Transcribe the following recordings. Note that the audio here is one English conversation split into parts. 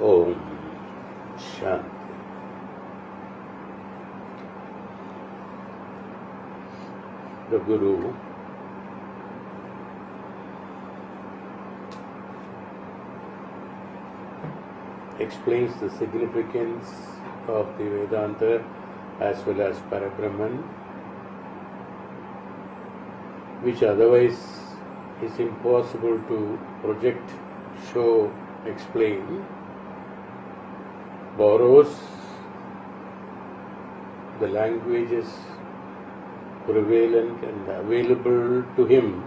Om Shanti. The Guru explains the significance of the Vedanta as well as Parabrahman, which otherwise is impossible to project, show, explain, borrows the languages prevalent and available to him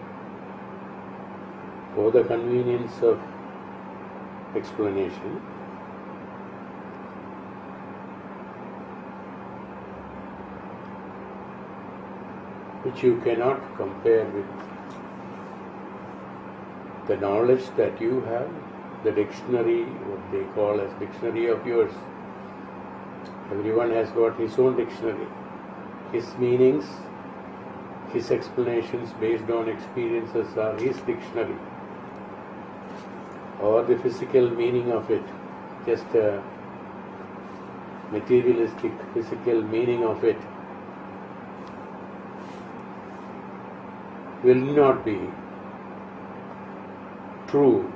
for the convenience of explanation, which you cannot compare with the knowledge that you have, the dictionary, what they call as dictionary of yours. Everyone has got his own dictionary. His meanings, his explanations based on experiences are his dictionary, or the physical meaning of it, just a materialistic physical meaning of it, will not be true.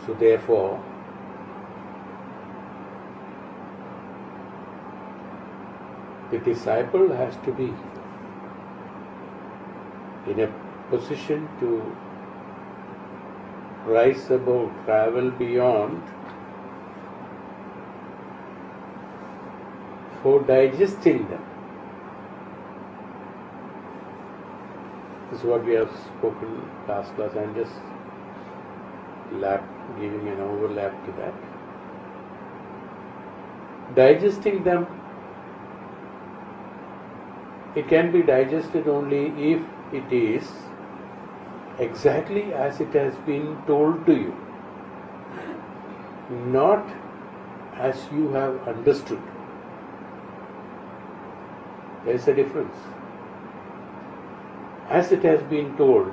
So therefore, the disciple has to be in a position to rise above, travel beyond, for digesting them. This is what we have spoken last class. I am just giving an overlap to that. Digesting them, it can be digested only if it is exactly as it has been told to you, not as you have understood. There is a difference. As it has been told,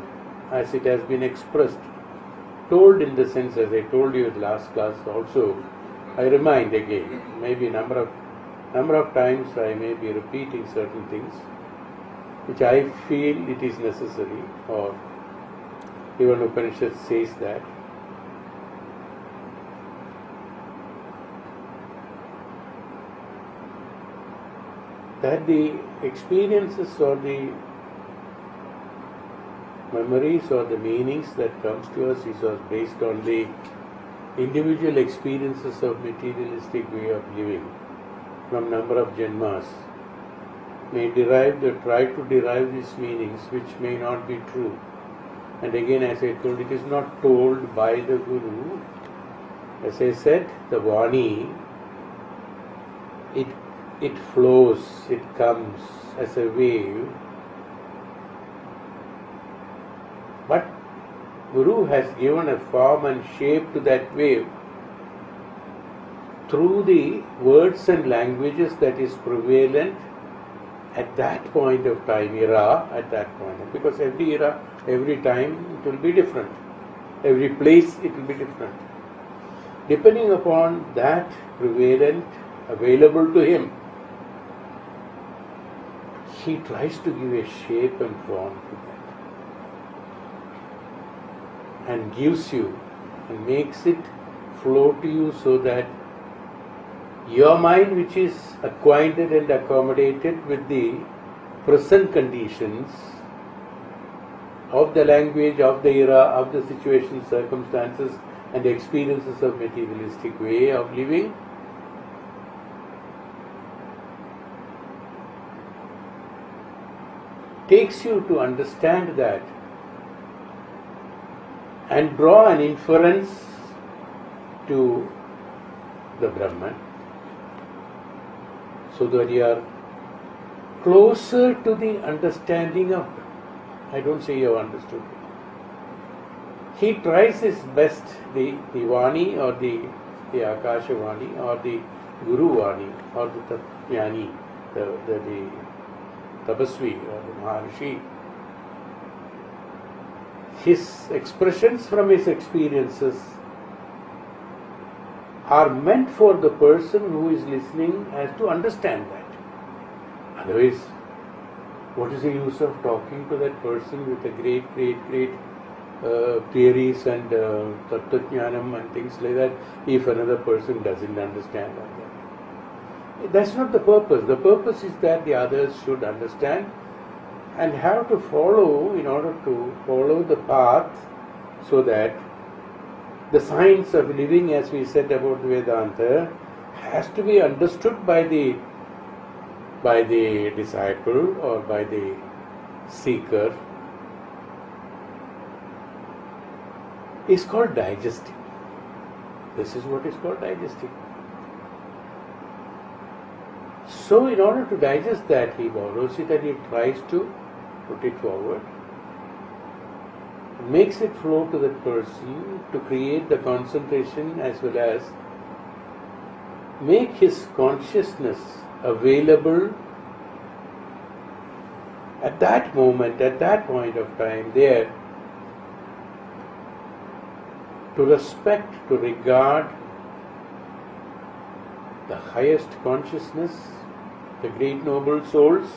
as it has been expressed, told in the sense as I told you in last class also, I remind again, maybe number of times I may be repeating certain things which I feel it is necessary, or even Upanishad says that. That the experiences or the memories or the meanings that comes to us is based on the individual experiences of materialistic way of living from number of janmas, may try to derive these meanings which may not be true. And again, as I told, it is not told by the Guru. As I said, the Vani, it flows, it comes as a wave. But Guru has given a form and shape to that wave through the words and languages that is prevalent at that point of time, era, at that point. Because every era, every time, it will be different. Every place, it will be different. Depending upon that prevalent, available to him, he tries to give a shape and form to that, and gives you and makes it flow to you so that your mind, which is acquainted and accommodated with the present conditions of the language, of the era, of the situation, circumstances and the experiences of materialistic way of living, takes you to understand that and draw an inference to the Brahman, so that you are closer to the understanding of it. I don't say you have understood it. He tries his best, the Vani or the Akasha Vani or the Guru Vani or the Jnani, the Tapasvi or the Maharishi. his expressions from his experiences are meant for the person who is listening as to understand that. Otherwise, what is the use of talking to that person with a great theories and tattva-jnanam and things like that if another person doesn't understand all that? That's not the purpose. The purpose is that the others should understand and have to follow in order to follow the path, so that the science of living, as we said about Vedanta, has to be understood by the disciple or by the seeker. Is called digesting. This is what is called digesting. So in order to digest that, he borrows it and he tries to put it forward, makes it flow to that person to create the concentration as well as make his consciousness available at that moment, at that point of time there, to respect, to regard the highest consciousness, the great noble souls,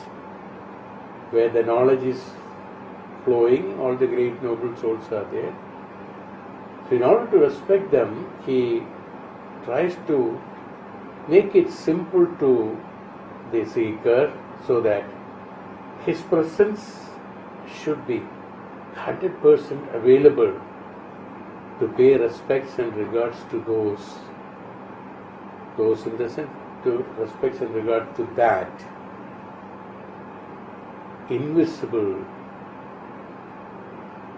where the knowledge is flowing, all the great noble souls are there. So in order to respect them, he tries to make it simple to the seeker, so that his presence should be 100% available to pay respects and regards to those in the sense, to respects and regard to that invisible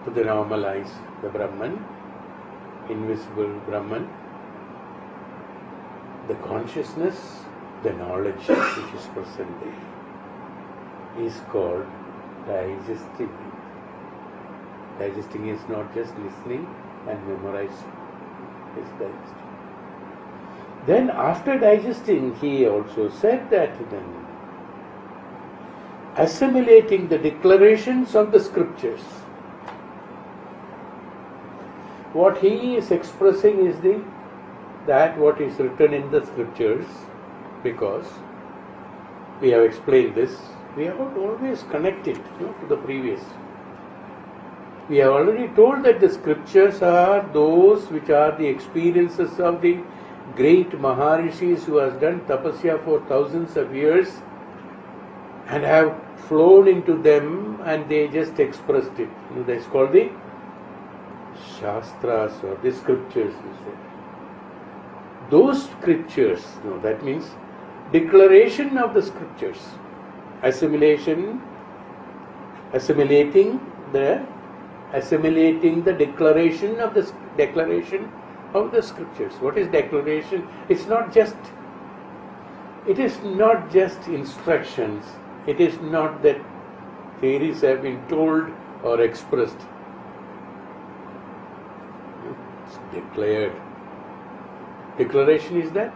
to the normal eyes, the Brahman, invisible Brahman, the consciousness, the knowledge which is present there, is called digesting. Digesting is not just listening and memorizing, it's digesting. Then after digesting, he also said that then assimilating the declarations of the scriptures. What he is expressing is that what is written in the scriptures, because we have explained this, we have not always connected to the previous. We have already told that the scriptures are those which are the experiences of the great Maharishis who has done tapasya for thousands of years and have flown into them and they just expressed it. That's called the Shastras or the scriptures, we say. Those scriptures, that means declaration of the scriptures, assimilating the declaration of the scriptures. What is declaration? It is not just instructions. It is not that theories have been told or expressed. It's declared. Declaration is that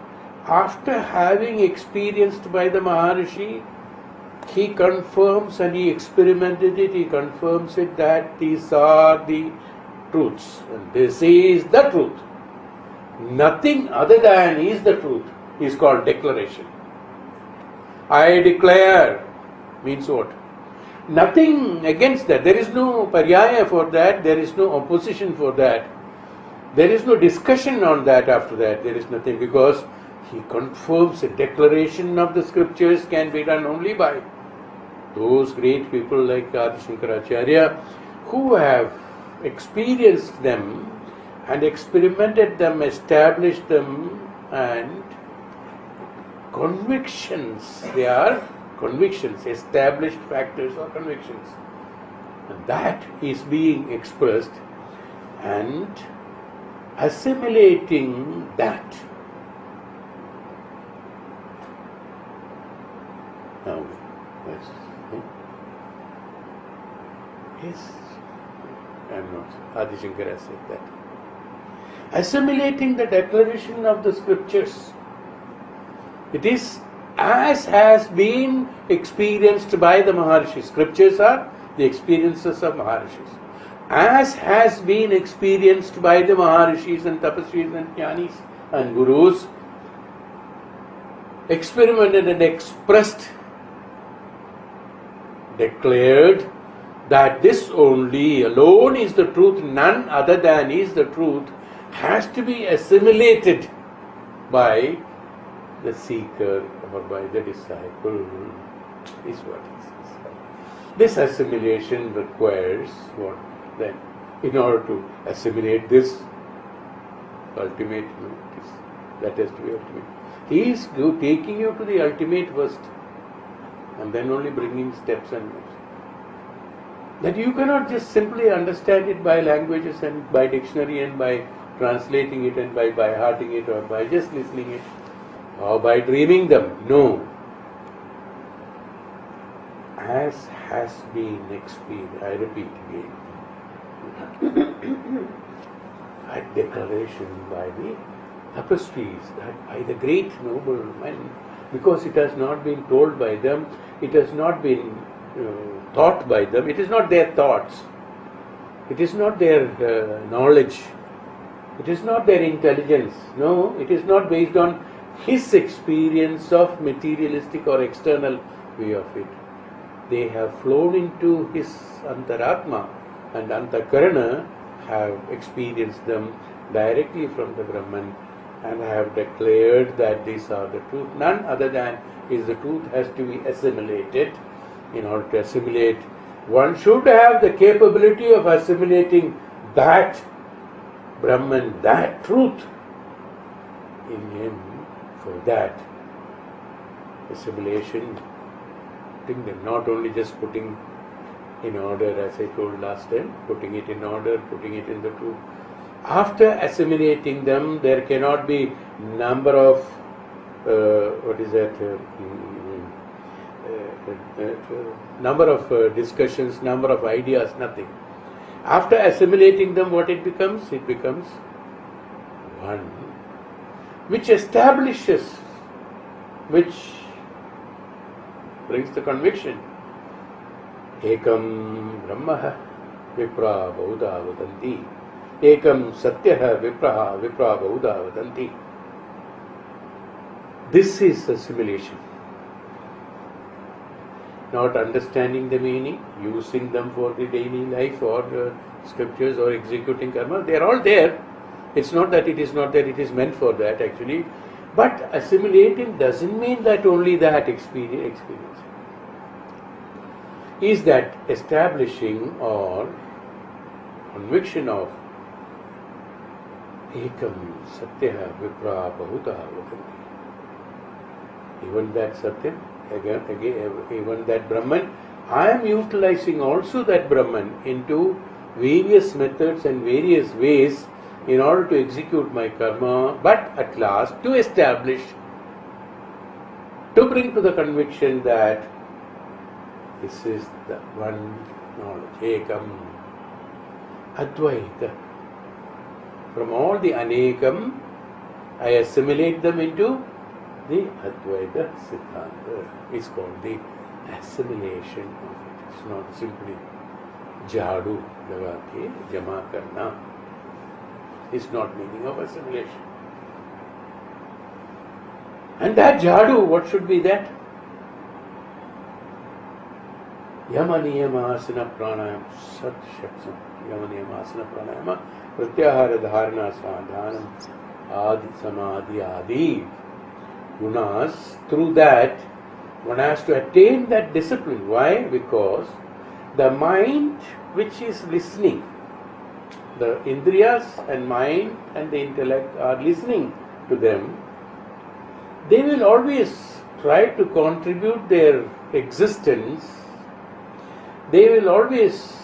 after having experienced by the Maharishi, he confirms and he experimented it, he confirms it that these are the truths and this is the truth. Nothing other than is the truth is called declaration. I declare means what? Nothing against that. There is no paryaya for that, there is no opposition for that. There is no discussion on that after that. There is nothing, because he confirms a declaration of the scriptures can be done only by those great people like Adi Sankaracharya who have experienced them and experimented them, established them, and convictions, they are convictions, established factors or convictions. And that is being expressed and assimilating that. Now, yes, I am not. Adi Shankara said that. Assimilating the declaration of the scriptures. It is as has been experienced by the Maharishis. Scriptures are the experiences of Maharishis. as has been experienced by the Maharishis and Tapasvis and Jnanis and Gurus, experimented and expressed, declared that this only alone is the truth, none other than is the truth, has to be assimilated by the seeker or by the disciple, is what it says. This assimilation requires what then? In order to assimilate this ultimate, that has to be ultimate. He is taking you to the ultimate first, and then only bringing steps and moves. That you cannot just simply understand it by languages and by dictionary and by translating it and by hearting it or by just listening it or by dreaming them. No. As has been experienced, I repeat again, a declaration by the tapasvis, that by the great noble men, because it has not been told by them, it has not been thought by them, it is not their thoughts, it is not their knowledge, it is not their intelligence, no, it is not based on his experience of materialistic or external way of it. They have flown into his antaratma, and antakarana have experienced them directly from the Brahman and have declared that these are the truth. None other than is the truth has to be assimilated. In order to assimilate, one should have the capability of assimilating that Brahman, that truth in him. For that assimilation, putting them, not only just putting in order, as I told last time, putting it in order, putting it in the truth. After assimilating them, there cannot be number of number of discussions, number of ideas, nothing. After assimilating them, what it becomes? It becomes one, which establishes, which brings the conviction. Ekam Brahmaha Vipra Bh.Aadi Vadanti. Ekam Satyaha Vipraha Vipra Bh.Aadi Vadanti. This is assimilation. Not understanding the meaning, using them for the daily life or scriptures or executing karma, they are all there. It's not that it is not there, it is meant for that actually. But assimilating doesn't mean that only that experience. Is that establishing or conviction of Ekam Satyaha Vipra Bh.Aadi Vadanti. Even that Satyam, again, even that Brahman, I am utilizing also that Brahman into various methods and various ways in order to execute my karma, but at last to establish, to bring to the conviction that this is the one knowledge, Ekam, Advaita. From all the Anekam, I assimilate them into the Advaita Siddhanta. It's called the assimilation of it. It's not simply Jhadu Lagake, Jama Karna. It's not meaning of assimilation. And that Jhadu, what should be that? Yama Niyama Asana Pranayama Sat Shaksa Yama Niyama Asana Pranayama Pratyahara Dharana Sadhanam Adi Samadhi Adi Gunas. Through that one has to attain that discipline. Why? Because the mind which is listening, the Indriyas and mind and the intellect are listening to them, they will always try to contribute their existence. They will always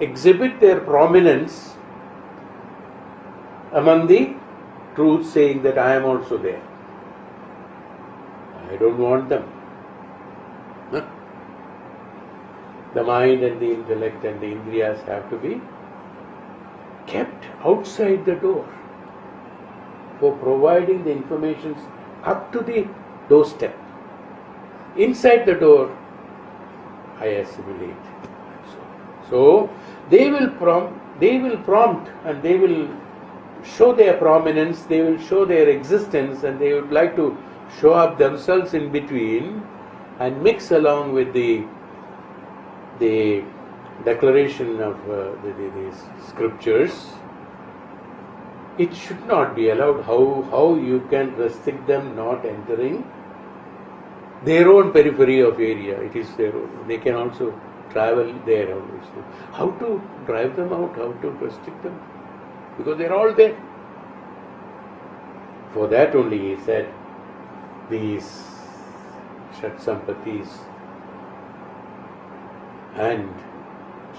exhibit their prominence among the truth, saying that I am also there. I don't want them. Huh? The mind and the intellect and the Indriyas have to be kept outside the door for providing the information up to the doorstep. Inside the door, I assimilate. So they will they will prompt and they will show their prominence, they will show their existence, and they would like to show up themselves in between and mix along with the declaration of the scriptures. It should not be allowed. How you can restrict them not entering their own periphery of area? It is their own. They can also travel there always. How to drive them out? How to restrict them? Because they are all there. For that only he said, these Shat Sampatis and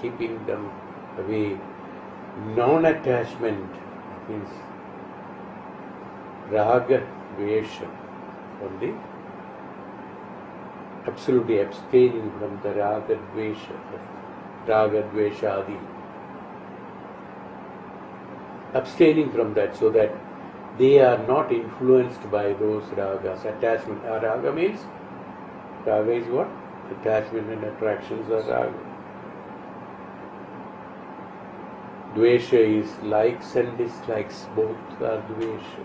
keeping them away, non-attachment means Raga Dvesha, from the absolutely abstaining from the Raga Dvesha-Aadi. Abstaining from that so that they are not influenced by those ragas. Attachment. Raga means, raga is what? Attachment and attractions are raga. Dvesha is likes and dislikes, both are dvesha.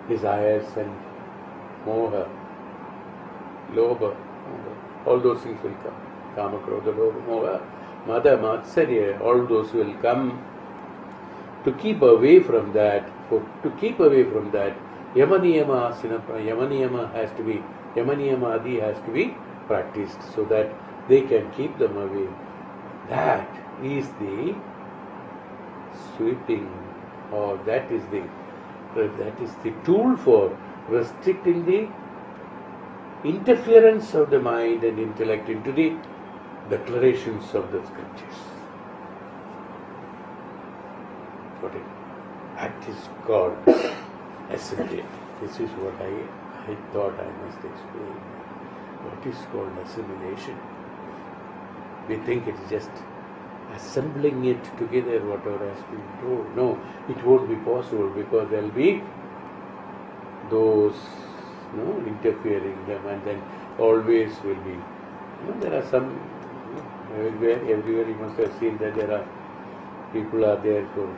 Desires and moha, lobha, all those things will come. Kama, krodha, lobha, moha, mada, matsarya, all those will come. To keep away from that, Yamaniyama asana, Yamaniyama has to be, Yamaniyama adi has to be practiced so that they can keep them away. That is the sweeping, or that is the tool for restricting the interference of the mind and intellect into the declarations of the scriptures. That is called assembly. This is what I thought I must explain. What is called assimilation? We think it's just assembling it together, whatever has been told. No, it won't be possible because there will be those interfering them, and then always will be. There are some everywhere you must have seen that there are people are there for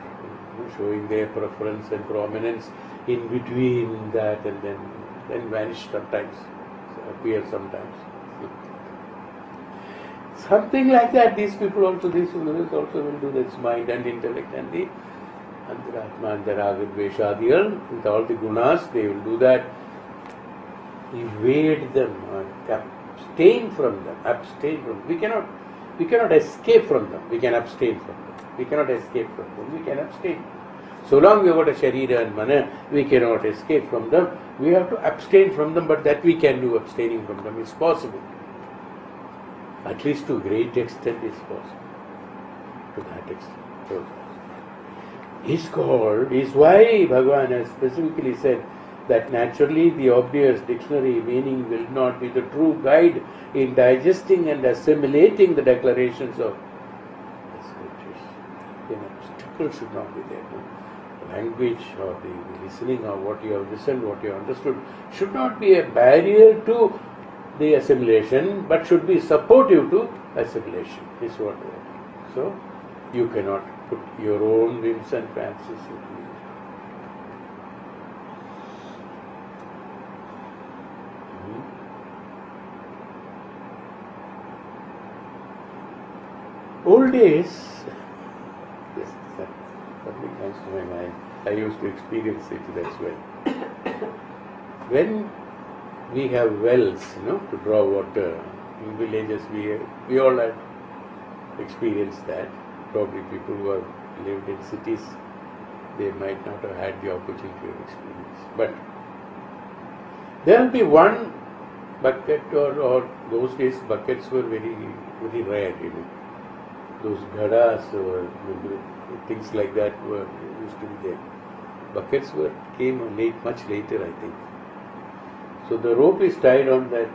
showing their preference and prominence in between that, and then vanish sometimes, appear sometimes. Something like that. These people also, these universe also will do this, mind and intellect and the Antaratma and the Raga Dvesha Adiyal, with all the gunas, they will do that. Evade them, abstain from them, We cannot escape from them. We can abstain from them. We cannot escape from them. We can abstain. So long we have got a Sharira and Mana, we cannot escape from them. We have to abstain from them, but that we can do. Abstaining from them is possible. At least to a great extent is possible. To that extent. Is why Bhagavan has specifically said that naturally the obvious dictionary meaning will not be the true guide in digesting and assimilating the declarations of the scriptures. An obstacle should not be there. The language or the listening or what you have listened, what you have understood should not be a barrier to the assimilation, but should be supportive to assimilation. Is what they are. So you cannot put your own whims and fancies into it. Old days, yes, something comes to my mind. I used to experience it as well. When we have wells, to draw water in villages, we all had experienced that. Probably people who have lived in cities, they might not have had the opportunity of experience. But there will be one bucket, or those days buckets were very, very rare. Those ghadas or things like that used to be there. Buckets came much later, I think. So the rope is tied on that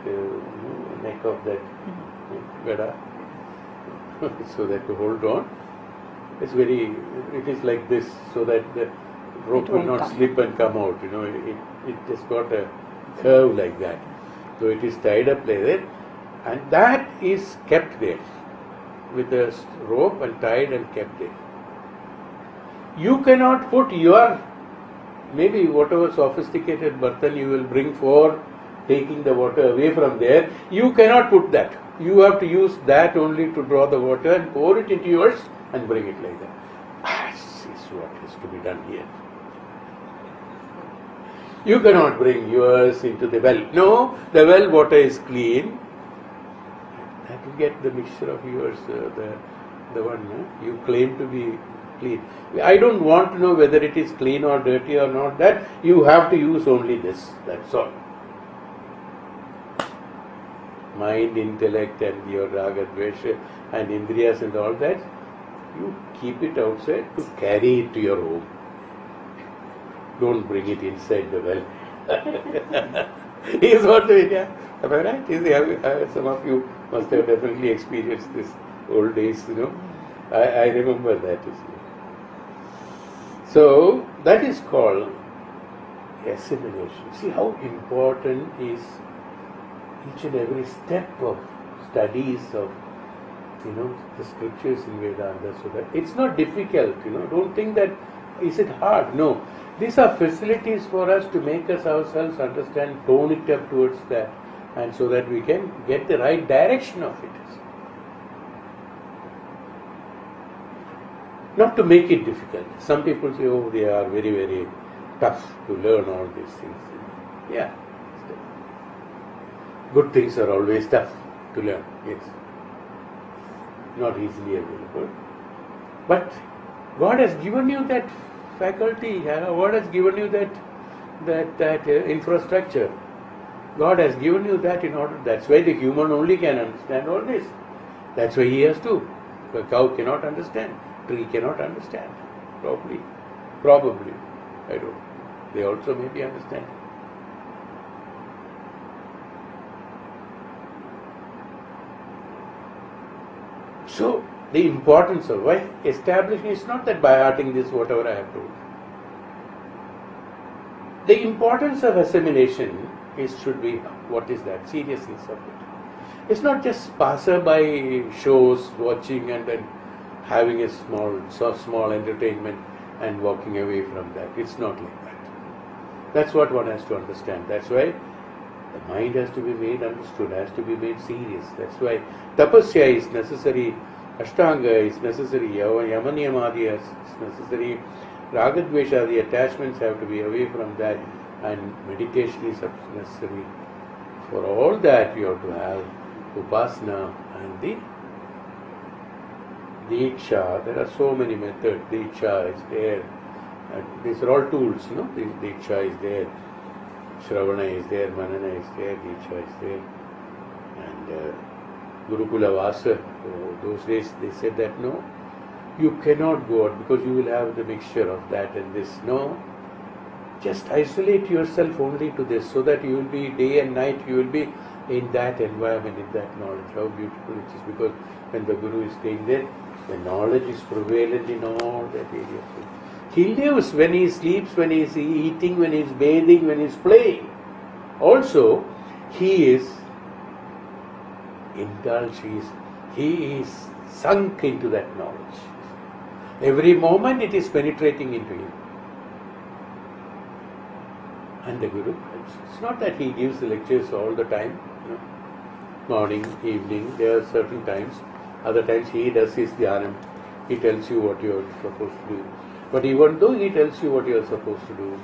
neck of that gada, so that to hold on. It is like this, so that the rope will not slip and come out. It just got a curve like that. So it is tied up like that, And that is kept there with a rope and tied and kept there. You cannot put your, maybe whatever sophisticated burtan you will bring for taking the water away from there, you cannot put that. You have to use that only to draw the water and pour it into yours and bring it like that. This is what is to be done here. You cannot bring yours into the well. No, the well water is clean. That will get the mixture of yours, the one you claim to be clean. I don't want to know whether it is clean or dirty or not. That you have to use only this. That's all. Mind, intellect, and your raga, dvesha, and indriyas and all that, you keep it outside to carry it to your home. Don't bring it inside the well. Is what the idea. Am I right? Some of you must have definitely experienced this old days, I remember that. So, that is called assimilation. See how important is each and every step of studies of, the scriptures in Vedanta, so that it's not difficult, Don't think that, is it hard? No. These are facilities for us to make us ourselves understand, tone it up towards that, and so that we can get the right direction of it. Not to make it difficult. Some people say, oh, they are very, very tough to learn all these things. Yeah. Good things are always tough to learn, yes. Not easily available. But God has given you that faculty, God has given you that infrastructure. God has given you that in order. That's why the human only can understand all this. That's why he has to. A cow cannot understand. Tree cannot understand properly. Probably. I don't know. They also maybe understand. So, the importance of why establishing is not that by hearting this, whatever I have told. The importance of assimilation should be, what is that? Seriousness of it. It's not just passerby shows, watching and then having a small entertainment and walking away from that. It's not like that. That's what one has to understand. That's why the mind has to be made understood, has to be made serious. That's why tapasya is necessary, ashtanga is necessary, yamaniyamadi is necessary, ragadvesha, the attachments have to be away from that, and meditation is necessary. For all that you have to have upasana and the diksha. There are so many methods. Diksha is there. These are all tools, Diksha is there. Shravana is there, Manana is there, Diksha is there. And Gurukula Vasa, those days they said that no, you cannot go out because you will have the mixture of that and this. No, just isolate yourself only to this so that you will be day and night, you will be in that environment, in that knowledge. How beautiful it is, because when the Guru is staying there, the knowledge is prevalent in all that area. He lives when he sleeps, when he is eating, when he is bathing, when he is playing. Also, he is indulged, he is sunk into that knowledge. Every moment it is penetrating into him. And the Guru, it's not that he gives the lectures all the time, morning, evening, there are certain times. Other times he does his dhyanam. He tells you what you are supposed to do. But even though he tells you what you are supposed to do,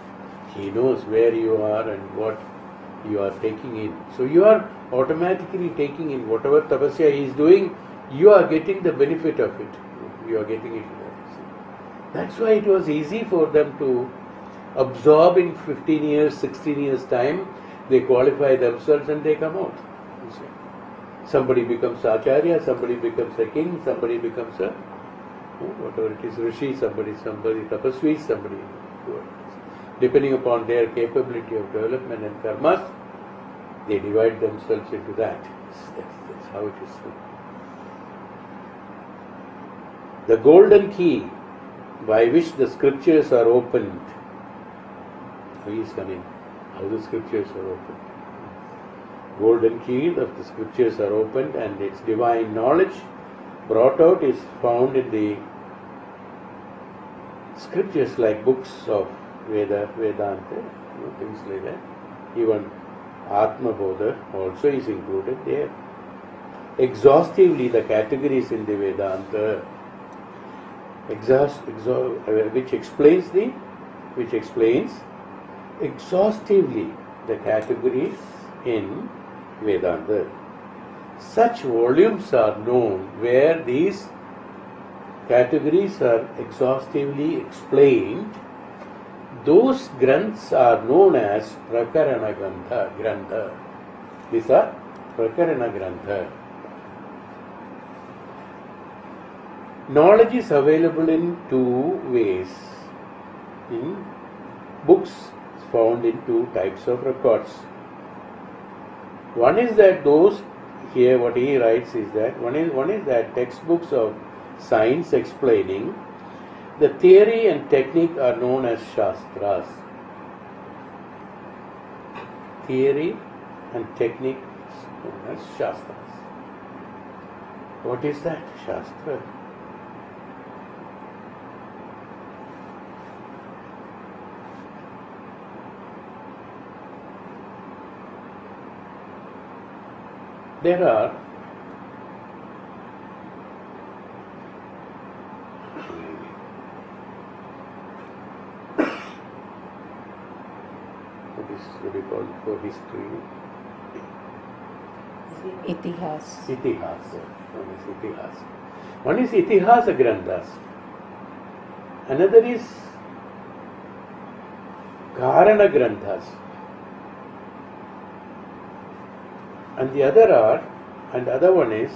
he knows where you are and what you are taking in. So you are automatically taking in whatever tapasya he is doing, you are getting the benefit of it. You are getting it. That's why it was easy for them to absorb in 15 years, 16 years time. They qualify themselves and they come out. Somebody becomes Acharya, somebody becomes a king, somebody becomes a whatever it is, Rishi, somebody Tapasvi, somebody, depending upon their capability of development and karmas, they divide themselves into that. That's how it is. The golden key by which the scriptures are opened. He is coming. How the scriptures are opened. golden key of the scriptures are opened and its divine knowledge brought out is found in the scriptures like books of Vedanta, things like that. Even Atmabodha also is included there. Exhaustively the categories in the Vedanta which explains exhaustively the categories in Vedanta. Such volumes are known where these categories are exhaustively explained. Those granths are known as Prakarana Grantha. These are Prakarana Grantha. Knowledge is available in two ways. In books found in two types of records. One is that those, here what he writes is that, one is that textbooks of science explaining the theory and technique are known as Shastras. Theory and technique is known as Shastras. What is that? Shastra. There are what do you call it for history? Itihas. One is Itihasa Granthas. Another is Karana Granthas. And the other one is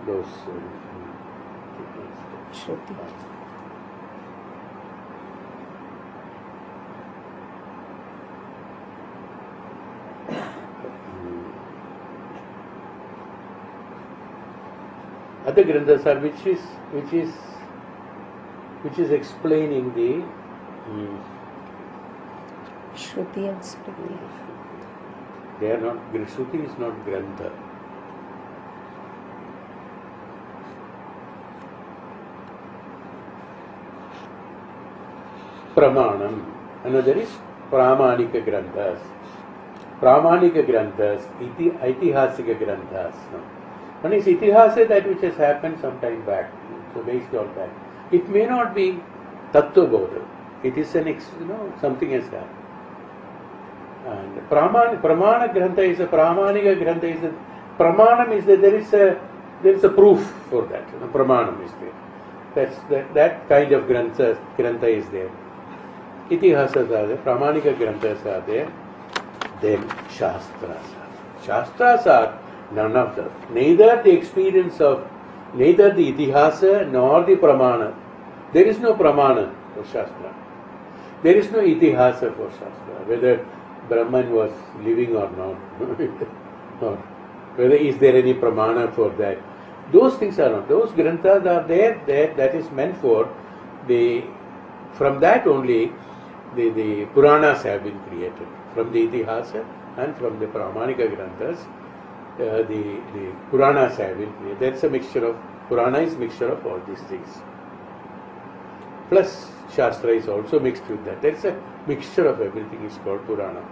those Shruti. Other granthas are which is explaining the Shruti and Smriti. They are not, Shruti is not Grantha. Pramanam. Another is Pramanika Granthas. Pramanika Granthas, Itihasika Granthas. One is Itihasa, that which has happened some time back. So based on that. It may not be Tattva Bodha. It is something has happened. And Pramana Grantha is a Pramanika Grantha is a Pramanam is that there is a proof for that. Pramanam is there. That kind of Grantha is there. Itihasas are there, Pramanika Granthas are there. Then Shastras are. Shastras are none of them. Neither the experience of neither the Itihasa nor the Pramana. There is no Pramana for Shastra. There is no Itihasa for Shastra. Whether Brahman was living or not, or whether is there any pramana for that. Those things are not. Those granthas are there, that is meant for from that only the Puranas have been created. From the Itihasa and from the Pramanika Granthas, the Puranas have been created. That's a mixture of, Purana is mixture of all these things. Plus Shastra is also mixed with that. There is a mixture of everything is called Purana.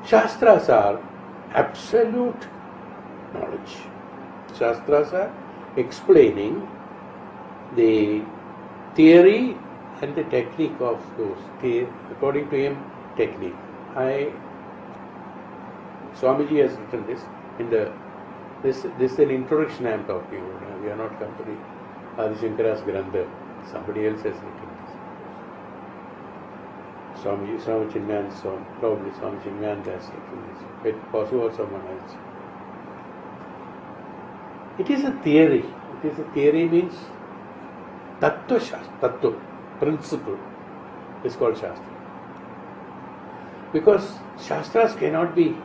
Shastras are absolute knowledge. Shastras are explaining the theory and the technique of those. According to him, technique. Swamiji has written this in this is an introduction I am talking about. We are not come to the Adi Sankara's Grantha. Somebody else has written this. Sw.Chinmayananda, probably Sw.Chinmayananda has written this. It possible someone else. It is a theory. Means Tattva, principle is called Shastra. Because Shastras cannot be,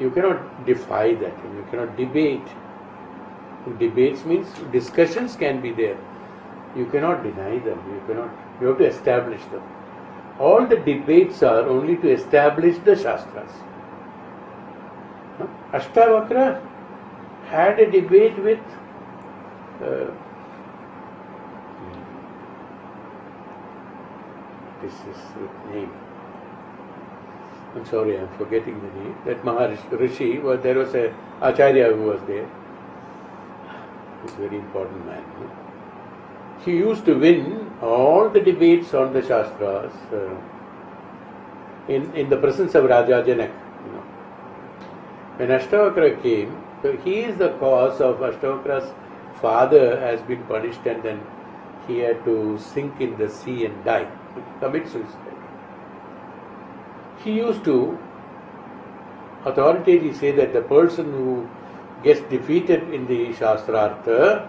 you cannot defy that, you cannot debate. Debates means discussions can be there. You cannot deny them. You have to establish them. All the debates are only to establish the Shastras. Ashtavakra had a debate with this is the name. I'm sorry, I'm forgetting the name. That Maharishi, there was a Acharya who was there. He's a very important man. He used to win all the debates on the Shastras in the presence of Raja Janak. When Ashtavakra came, so he is the cause of Ashtavakra's father has been punished and then he had to sink in the sea and die, commit suicide. He used to authoritatively say that the person who gets defeated in the Shastrartha,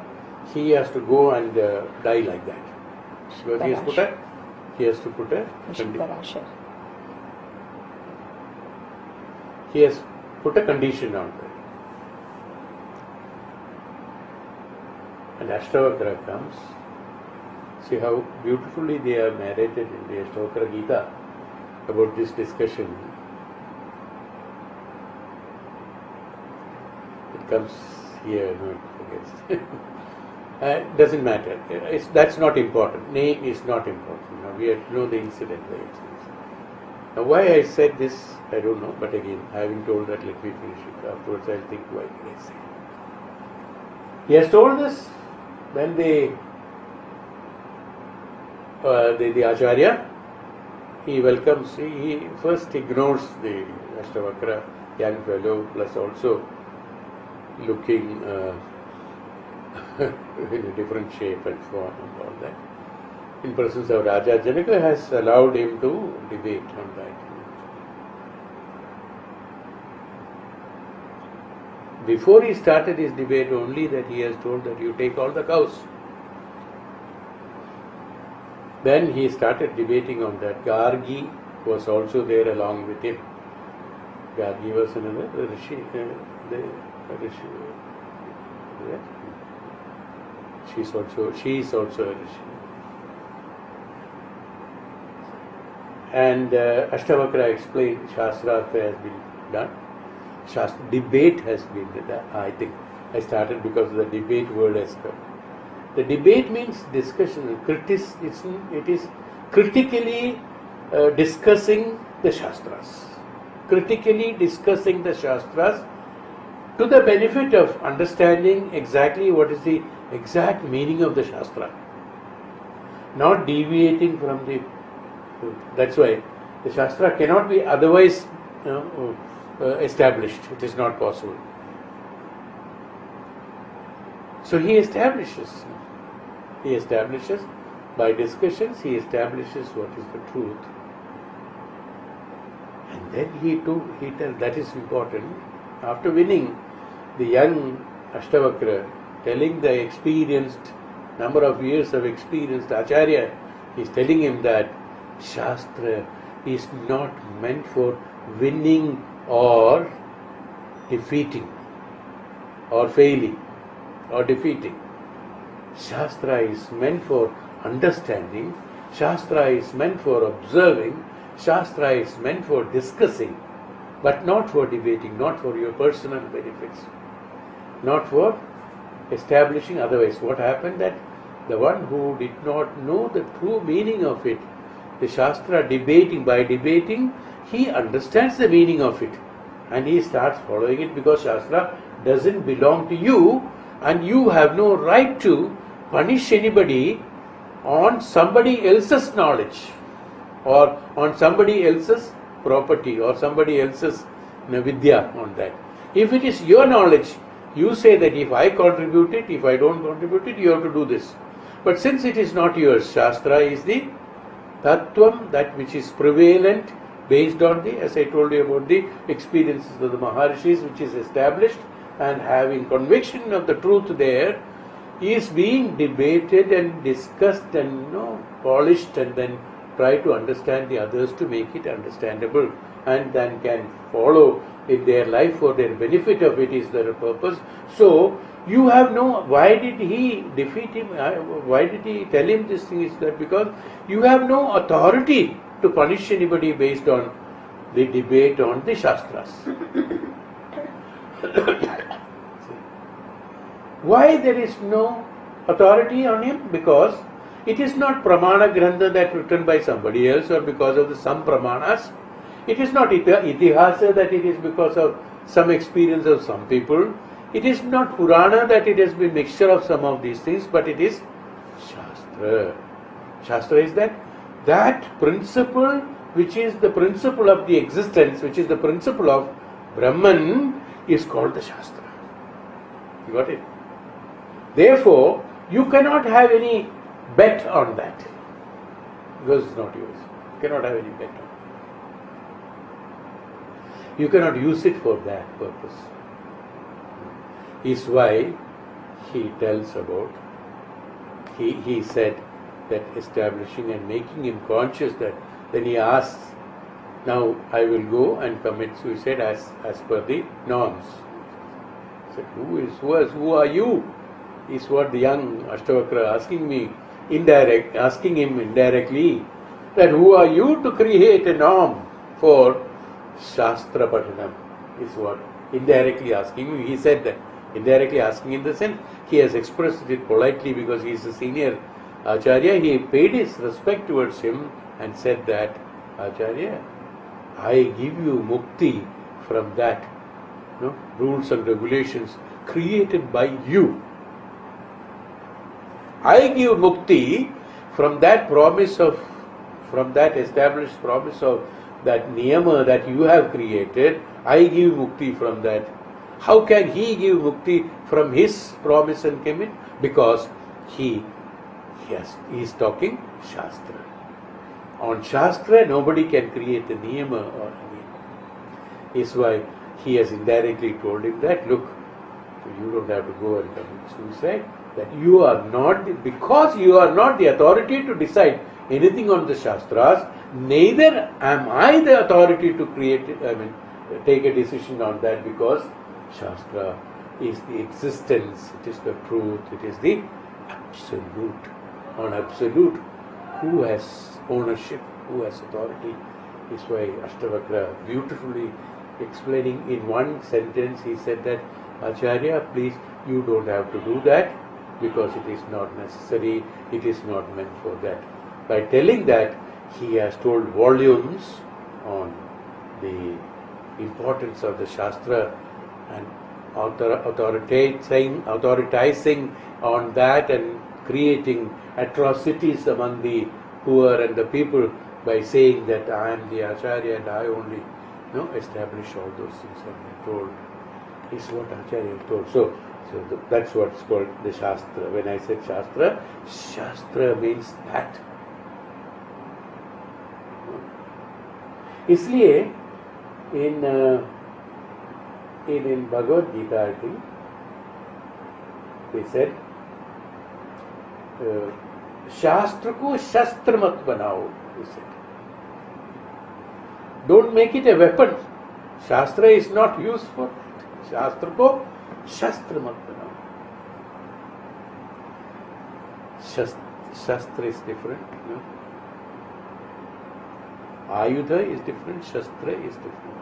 he has to go and die like that. Because he has to put a condition. He has put a condition on that. And Ashtavakra comes. See how beautifully they are narrated in the Ashtavakra Gita about this discussion. It comes here, no, it forgets. Doesn't matter. That's not important. Name is not important. Now we have to know the incident. Now why I said this, I don't know. But again, having told that, let me finish it. Afterwards I'll think why did I say it. He has told this when the Acharya, he welcomes, he first ignores the Ashtavakra, young fellow, plus also looking in a different shape and so on and all that. In presence of Raja Janaka has allowed him to debate on that. Before he started his debate only that he has told that you take all the cows. Then he started debating on that. Gargi was also there along with him. Gargi was another Rishi. She is also a Rishi. And Ashtavakra explained Shastrartha has been done. Debate has been done. I think I started because the debate word has come. The debate means discussion. It is critically discussing the Shastras. Critically discussing the Shastras to the benefit of understanding exactly what is the exact meaning of the Shastra. Not deviating from the... That's why the Shastra cannot be otherwise established. It is not possible. So he establishes by discussions, he establishes what is the truth. And then he tells, that is important. After winning, the young Ashtavakra, telling the experienced, number of years of experienced Acharya, he is telling him that Shastra is not meant for winning or defeating or failing or defeating. Shastra is meant for understanding, Shastra is meant for observing, Shastra is meant for discussing, but not for debating, not for your personal benefits, not for establishing otherwise. What happened that the one who did not know the true meaning of it, the Shastra by debating, he understands the meaning of it and he starts following it because Shastra doesn't belong to you and you have no right to punish anybody on somebody else's knowledge or on somebody else's property or somebody else's vidya on that. If it is your knowledge, you say that if I contribute it, if I don't contribute it, you have to do this. But since it is not yours, Shastra is the Tattvam, that which is prevalent based on the, as I told you about the experiences of the Maharishis, which is established and having conviction of the truth there, is being debated and discussed and polished and then try to understand the others to make it understandable, and then can follow in their life for their benefit of it is their purpose. So you have no, why did he defeat him? Why did he tell him this thing? Is that because you have no authority to punish anybody based on the debate on the Shastras. Why there is no authority on him? Because it is not Pramana Grantha that written by somebody else or because of some Pramanas. It is not Itihasa that it is because of some experience of some people. It is not Purana that it has been mixture of some of these things, but it is Shastra. Shastra is that principle which is the principle of the existence, which is the principle of Brahman, is called the Shastra. You got it? Therefore, you cannot have any bet on that, because it's not yours. You cannot have any bet on it. You cannot use it for that purpose. Is why he tells about, he said that establishing and making him conscious that, then he asks, now I will go and commit suicide as per the norms. He said, who are you? Is what the young Ashtavakra asking him indirectly, that who are you to create a norm for Shastra Patanam, is what indirectly asking me. He said that, indirectly asking in the sense, he has expressed it politely because he is a senior Acharya. He paid his respect towards him and said that, Acharya, I give you mukti from that, rules and regulations created by you. I give mukti from that promise of, from that established promise of that niyama that you have created. I give mukti from that. How can he give mukti from his promise and commit? Because he is talking Shastra. On Shastra, nobody can create a niyama or any. Is why he has indirectly told him that, look, you don't have to go and commit suicide. That you are not, because you are not the authority to decide anything on the Shastras, neither am I the authority to take a decision on that, because Shastra is the existence, it is the truth, it is the absolute. On absolute, who has ownership, who has authority, is why Ashtavakra beautifully explaining in one sentence, he said that, Acharya, please, you don't have to do that, because it is not necessary, it is not meant for that. By telling that, he has told volumes on the importance of the Shastra and authoritizing on that and creating atrocities among the poor and the people by saying that I am the Acharya and I only establish all those things and I told. Is what Acharya told. So that's what's called the Shastra. When I said Shastra, Shastra means that. इसलिए in Bhagavad Gita, I think, they said, Shastra ko Shastra mat banao, he said. Don't make it a weapon. Shastra is not used for that. Shastra ko Shastra mat banao. Shastra is different. Ayudha is different, Shastra is different.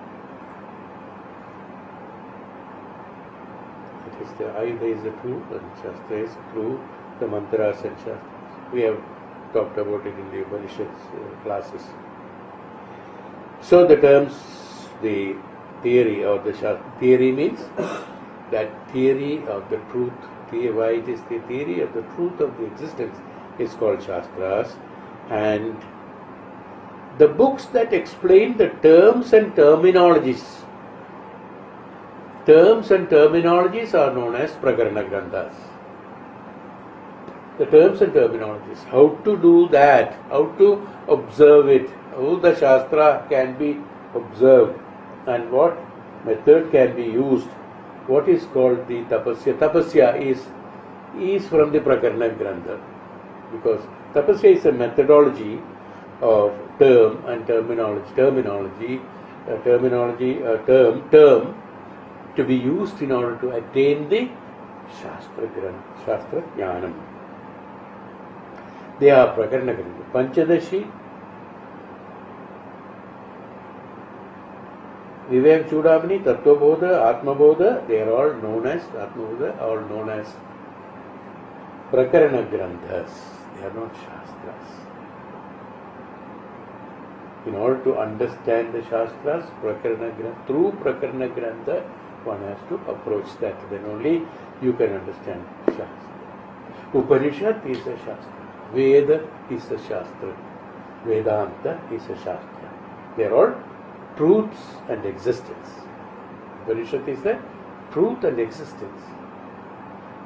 It is the Ayudha is the truth and Shastra is through the mantras and Shastras. We have talked about it in the Upanishads classes. So the terms, the theory or the Shastra, theory means that theory of the truth, why it is the theory of the truth of the existence is called Shastras, and the books that explain the terms and terminologies. Terms and terminologies are known as Prakarana Granthas. The terms and terminologies. How to do that, how to observe it, how the Shastra can be observed, and what method can be used. What is called the Tapasya. Tapasya is from the Prakarana Grantha. Because Tapasya is a methodology of term and terminology, term to be used in order to attain the Shastra Jnanam. They are Prakarana Grantha. Panchadashi, Vivek Chudamani, Tattvabodha, Atmabodha, they are all known as Atmabodha, all known as Prakarana Granthas. They are not Shastras. In order to understand the Shastras, through Prakarana Grantha, one has to approach that. Then only you can understand Shastra. Upanishad is a Shastra. Veda is a Shastra. Vedanta is a Shastra. They are all truths and existence. Upanishad is the truth and existence.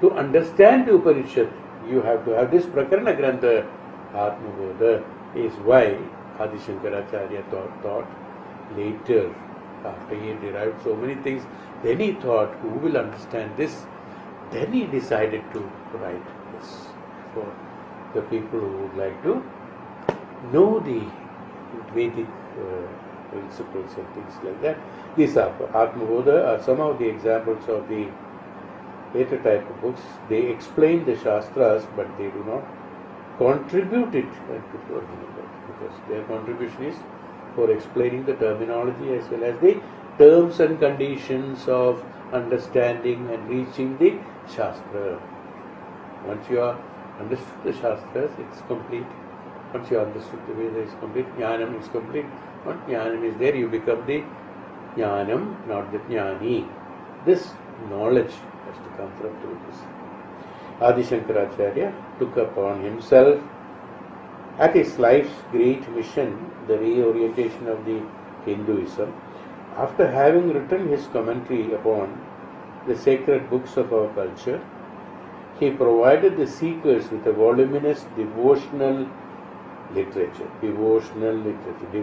To understand the Upanishad, you have to have this Prakarana Grantha, Atmabodha, is why Adi Sankaracharya thought later, after he derived so many things, then he thought, who will understand this? Then he decided to write this for the people who would like to know the Vedic principles and things like that. These are Atmabodha are some of the examples of the later type of books. They explain the Shastras, but they do not contribute it to original book, because their contribution is for explaining the terminology as well as the terms and conditions of understanding and reaching the Shastra. Once you are understood the Shastras, it's complete. Once you understood the Veda, it's complete. Jnanam is complete. Once Jnanam is there, you become the Jnanam, not the Jnani. This knowledge has to come from through this. Adi Sankaracharya took upon himself at his life's great mission, the reorientation of the Hinduism. After having written his commentary upon the sacred books of our culture, he provided the seekers with a voluminous devotional literature. Devotional literature.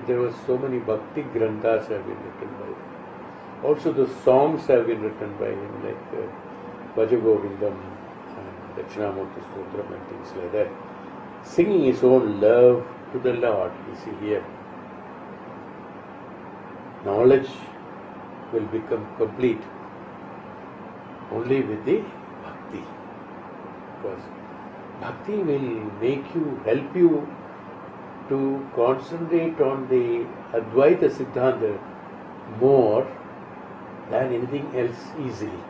There were so many bhakti granthas have been written by him. Also the songs have been written by him, like Bhaja Govindam and Dakshinamurti Stotram and things like that. Singing his own love to the Lord, you see here. Knowledge will become complete only with the bhakti. Because bhakti will help you to concentrate on the Advaita Siddhanta more than anything else easily.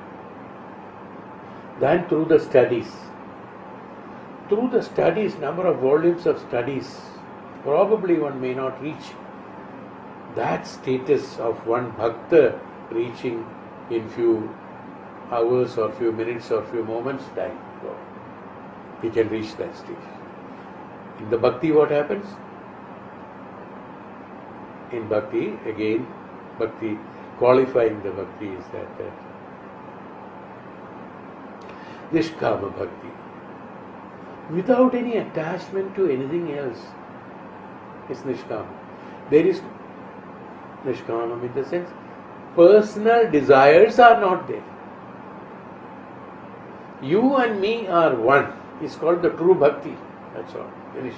Than through the studies. Through the studies, number of volumes of studies, probably one may not reach that status of one bhakta reaching in few hours or few minutes or few moments time. He can reach that stage. In the bhakti, what happens? In bhakti, again, bhakti, qualifying the bhakti is that Nishkama bhakti. Without any attachment to anything else, it's Nishkama. There is Nishkama in the sense, personal desires are not there. You and me are one. It's called the true bhakti. That's all. Finish.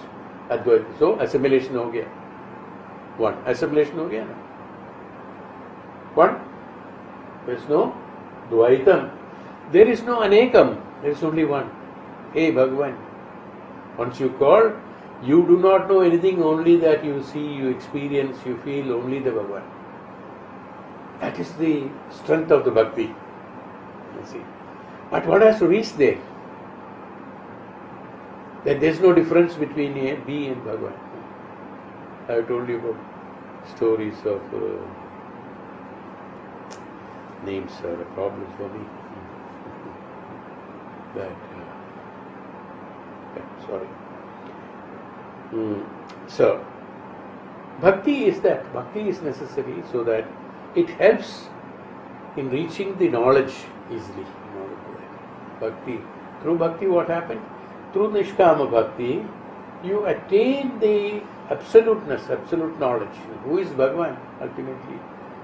Advaita. So, assimilation ho gaya. One. Assimilation ho gaya na. One. There is no Dvaitam. There is no Anekam. There is only one. Hey Bhagavan. Once you call, you do not know anything, only that you see, you experience, you feel only the Bhagavan. That is the strength of the bhakti. You see. But one has to reach there. That there is no difference between A and B and Bhagavan. I have told you about stories of names are a problem for me. Sorry. So, bhakti is that. Bhakti is necessary so that it helps in reaching the knowledge easily. In order to that. Bhakti. Through bhakti, what happened? Through Nishkama bhakti, you attain the absoluteness, absolute knowledge. Who is Bhagavan ultimately?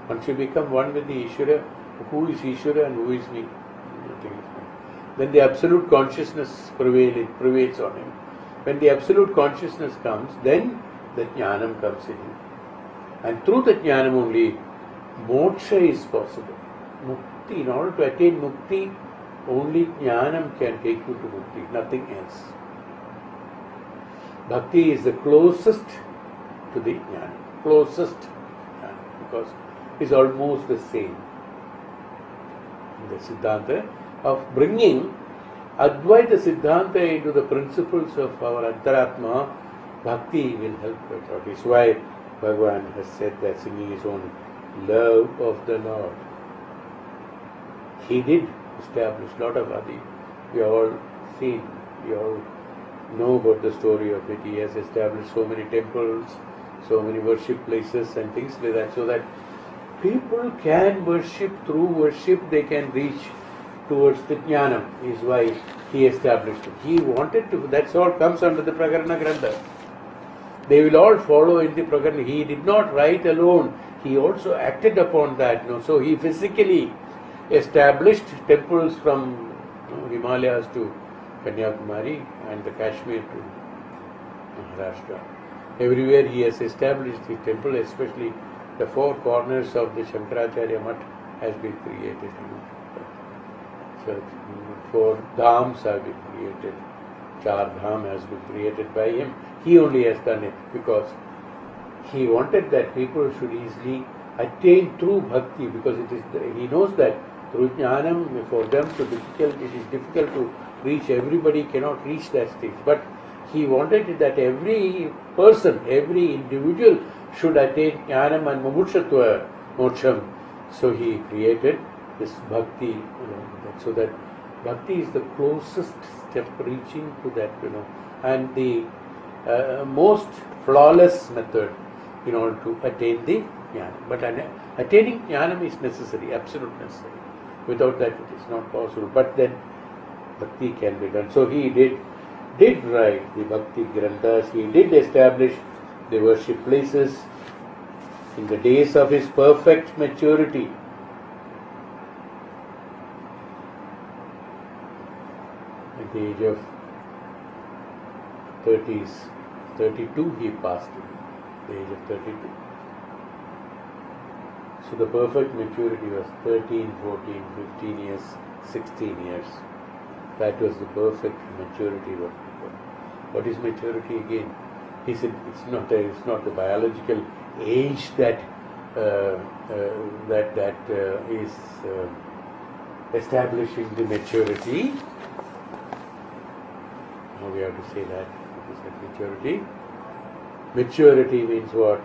Once you become one with the Ishvara, who is Ishvara and who is me? When the absolute consciousness prevails on him. When the absolute consciousness comes, then the jnanam comes in him. And through the jnanam only, moksha is possible. Mukti, in order to attain mukti, only jnanam can take you to mukti, nothing else. Bhakti is the closest to the jnana, because it's almost the same. The Siddhanta of bringing Advaita Siddhanta into the principles of our Antaratma, Bhakti will help quite a lot. It's why Bhagavan has said that singing his own love of the Lord. He did establish a lot of Adi. We all seen, we all know about the story of it. He has established so many temples, so many worship places and things like that, so that people can worship. Through worship they can reach towards the jnanam. Is why he established it. He wanted to, that's all comes under the Prakarana Grantha. They will all follow in the Prakarana. He did not write alone, he also acted upon that. So he physically established temples from Himalayas to Kanyakumari and the Kashmir to Maharashtra. Everywhere he has established the temple, especially the four corners of the Shankaracharya Mutt has been created. So 4 dhams have been created. 4 dham has been created by him. He only has done it because he wanted that people should easily attain through bhakti, because he knows that through jnanam, for them it is difficult to reach. Everybody cannot reach that stage. But he wanted that every person, every individual should attain jnanam and mumukshatva, moksham. So he created this bhakti, so that bhakti is the closest step reaching to that, and the most flawless method in order to attain the jnana. But attaining jnanam is necessary, absolute necessary. Without that it is not possible. But then bhakti can be done. So he did write the bhakti granthas. He did establish the worship places in the days of his perfect maturity. At the age of 30s, 32 he passed away. At the age of 32. So the perfect maturity was 13, 14, 15 years, 16 years. That was the perfect maturity. What is maturity again? He said it's not the biological age that is establishing the maturity. Now we have to say that. What is that maturity? Maturity means what?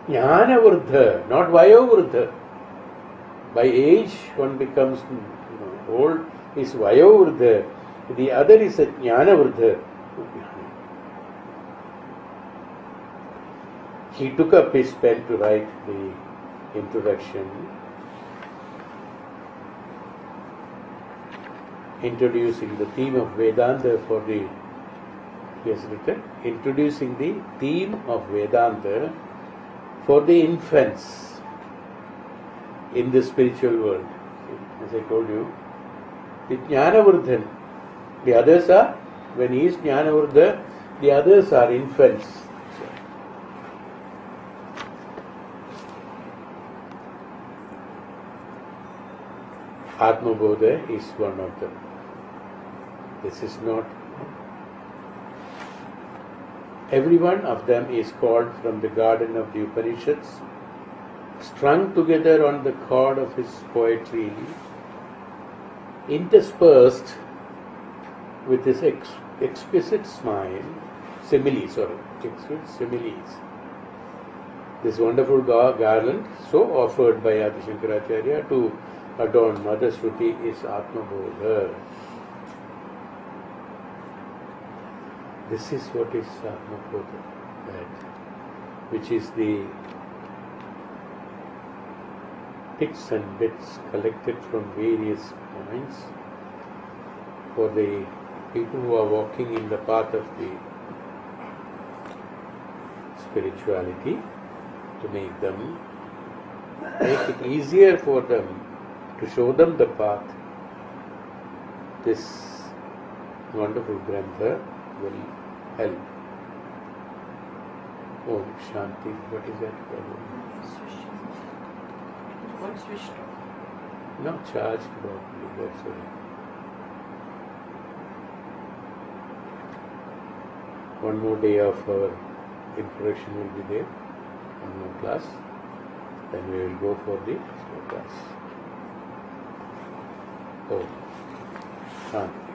Jnana vruddha, not vayo vruddha. By age one becomes old, is vayo vruddha. The other is a jnana vruddha. He took up his pen to write the introduction, introducing the theme of Vedanta for the, he has written, introducing the theme of Vedanta for the infants in the spiritual world. As I told you, the Jnana Vruddhan, the others are, when he is Jnana Vruddha, the others are infants. Atmabodha is one of them. This is not. Every one of them is called from the garden of the Upanishads, strung together on the cord of his poetry, interspersed with his exquisite similes. This wonderful garland, so offered by Adi Sankaracharya to adorn Mother Shruti, is Atmabodha. This is what is Atmabodha, which is the bits and bits collected from various points for the people who are walking in the path of the spirituality, to make it easier for them to show them the path, this wonderful Grantha will help. Oh, Shanti, what is that? One switched off. Not charged properly, that's why. One more day of our introduction will be there, one more class, then we will go for the slow class. Oh, Shanti.